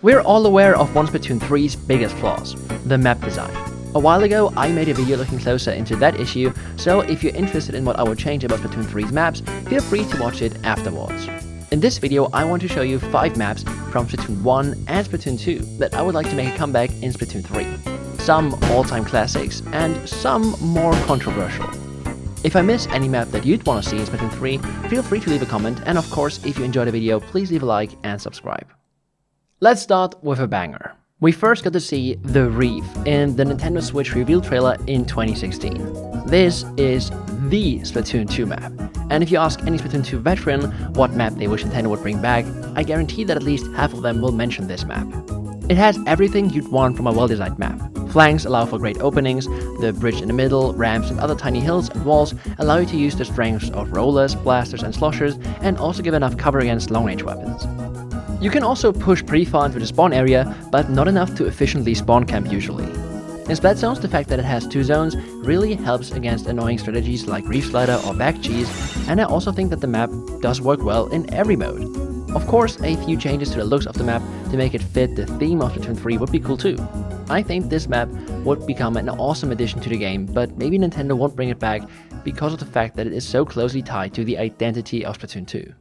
We're all aware of one Splatoon 3's biggest flaws, the map design. A while ago, I made a video looking closer into that issue, so if you're interested in what I would change about Splatoon 3's maps, feel free to watch it afterwards. In this video, I want to show you 5 maps from Splatoon 1 and Splatoon 2 that I would like to make a comeback in Splatoon 3. Some all-time classics, and some more controversial. If I miss any map that you'd want to see in Splatoon 3, feel free to leave a comment, and of course, if you enjoyed the video, please leave a like and subscribe. Let's start with a banger. We first got to see The Reef in the Nintendo Switch reveal trailer in 2016. This is the Splatoon 2 map, and if you ask any Splatoon 2 veteran what map they wish Nintendo would bring back, I guarantee that at least half of them will mention this map. It has everything you'd want from a well-designed map. Flanks allow for great openings, the bridge in the middle, ramps and other tiny hills and walls allow you to use the strengths of rollers, blasters and sloshers, and also give enough cover against long-range weapons. You can also push pretty far into the spawn area, but not enough to efficiently spawn camp usually. In Splat Zones, the fact that it has 2 zones really helps against annoying strategies like Reef Slider or Back Cheese, and I also think that the map does work well in every mode. Of course, a few changes to the looks of the map to make it fit the theme of Splatoon 3 would be cool too. I think this map would become an awesome addition to the game, but maybe Nintendo won't bring it back because of the fact that it is so closely tied to the identity of Splatoon 2.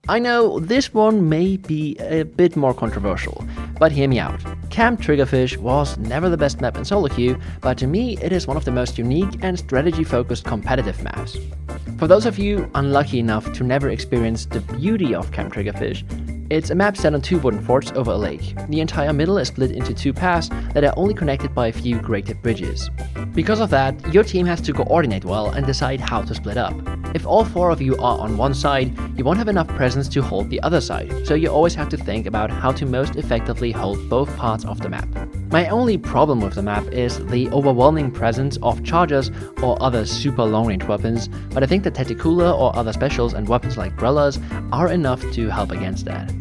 I know this one may be a bit more controversial, but hear me out. Camp Triggerfish was never the best map in solo queue, but to me it is one of the most unique and strategy-focused competitive maps. For those of you unlucky enough to never experience the beauty of Camp Triggerfish, it's a map set on 2 wooden forts over a lake. The entire middle is split into 2 paths that are only connected by a few graded bridges. Because of that, your team has to coordinate well and decide how to split up. If all 4 of you are on one side, you won't have enough presence to hold the other side, so you always have to think about how to most effectively hold both parts of the map. My only problem with the map is the overwhelming presence of chargers or other super long-range weapons, but I think that Tentacooler or other specials and weapons like Grellers are enough to help against that.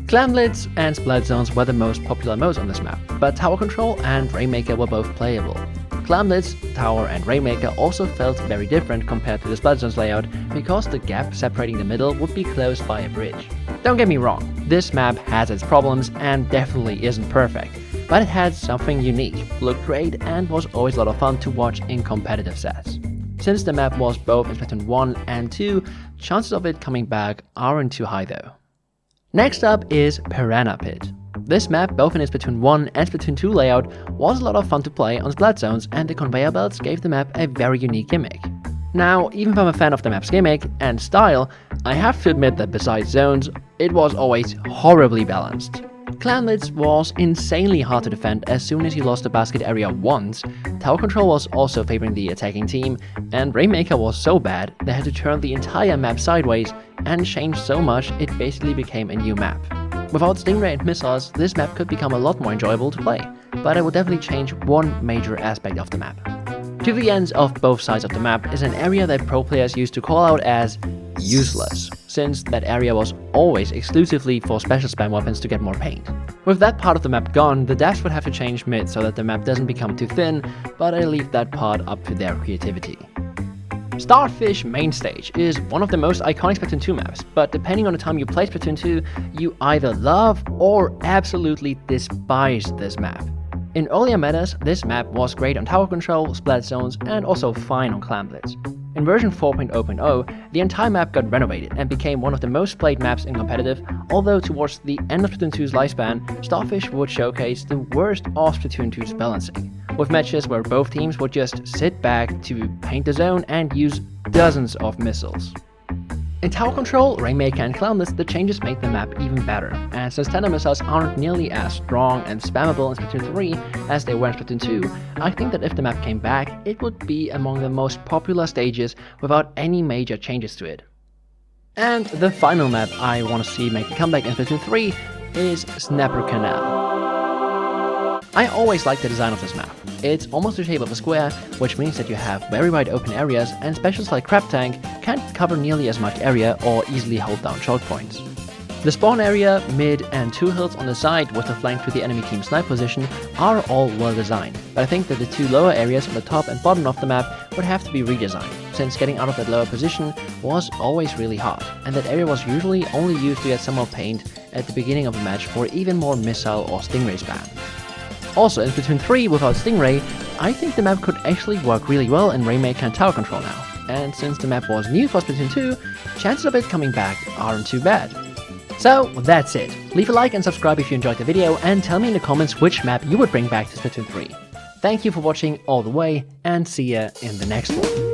Clamlets and Splat Zones were the most popular modes on this map, but Tower Control and Rainmaker were both playable. Clamlets, Tower and Rainmaker also felt very different compared to the Splat Zones layout because the gap separating the middle would be closed by a bridge. Don't get me wrong, this map has its problems and definitely isn't perfect, but it had something unique, looked great and was always a lot of fun to watch in competitive sets. Since the map was both in Splatoon 1 and 2, chances of it coming back aren't too high though. Next up is Piranha Pit. This map, both in its Splatoon 1 and Splatoon 2 layout, was a lot of fun to play on Splat Zones, and the conveyor belts gave the map a very unique gimmick. Now, even if I'm a fan of the map's gimmick and style, I have to admit that besides zones, it was always horribly balanced. Clamlets was insanely hard to defend as soon as you lost the basket area once, Tower Control was also favoring the attacking team, and Rainmaker was so bad they had to turn the entire map sideways and change so much it basically became a new map. Without Stingray and missiles, this map could become a lot more enjoyable to play, but I would definitely change one major aspect of the map. To the ends of both sides of the map is an area that pro players used to call out as useless, since that area was always exclusively for special spam weapons to get more paint. With that part of the map gone, the devs would have to change mid so that the map doesn't become too thin, but I leave that part up to their creativity. Starfish Main Stage is one of the most iconic Splatoon 2 maps, but depending on the time you play Splatoon 2, you either love or absolutely despise this map. In earlier metas, this map was great on Tower Control, Splat Zones, and also fine on Clamlets. In version 4.0.0, the entire map got renovated and became one of the most played maps in competitive, although towards the end of Splatoon 2's lifespan, Starfish would showcase the worst of Splatoon 2's balancing, with matches where both teams would just sit back to paint the zone and use dozens of missiles. In Tower Control, Rainmaker and Clamlets, the changes made the map even better, and since tandem missiles aren't nearly as strong and spammable in Splatoon 3 as they were in Splatoon 2, I think that if the map came back, it would be among the most popular stages without any major changes to it. And the final map I want to see make a comeback in Splatoon 3 is Snapper Canal. I always liked the design of this map. It's almost the shape of a square, which means that you have very wide open areas, and specials like Crab Tank can't cover nearly as much area or easily hold down choke points. The spawn area, mid, and 2 hills on the side with a flank to the enemy team's snipe position are all well designed, but I think that the 2 lower areas on the top and bottom of the map would have to be redesigned, since getting out of that lower position was always really hard, and that area was usually only used to get some more paint at the beginning of a match for even more missile or stingray spam. Also, in Splatoon 3 without Stingray, I think the map could actually work really well in Rainmaker and Tower Control now. And since the map was new for Splatoon 2, chances of it coming back aren't too bad. So that's it. Leave a like and subscribe if you enjoyed the video, and tell me in the comments which map you would bring back to Splatoon 3. Thank you for watching all the way, and see ya in the next one.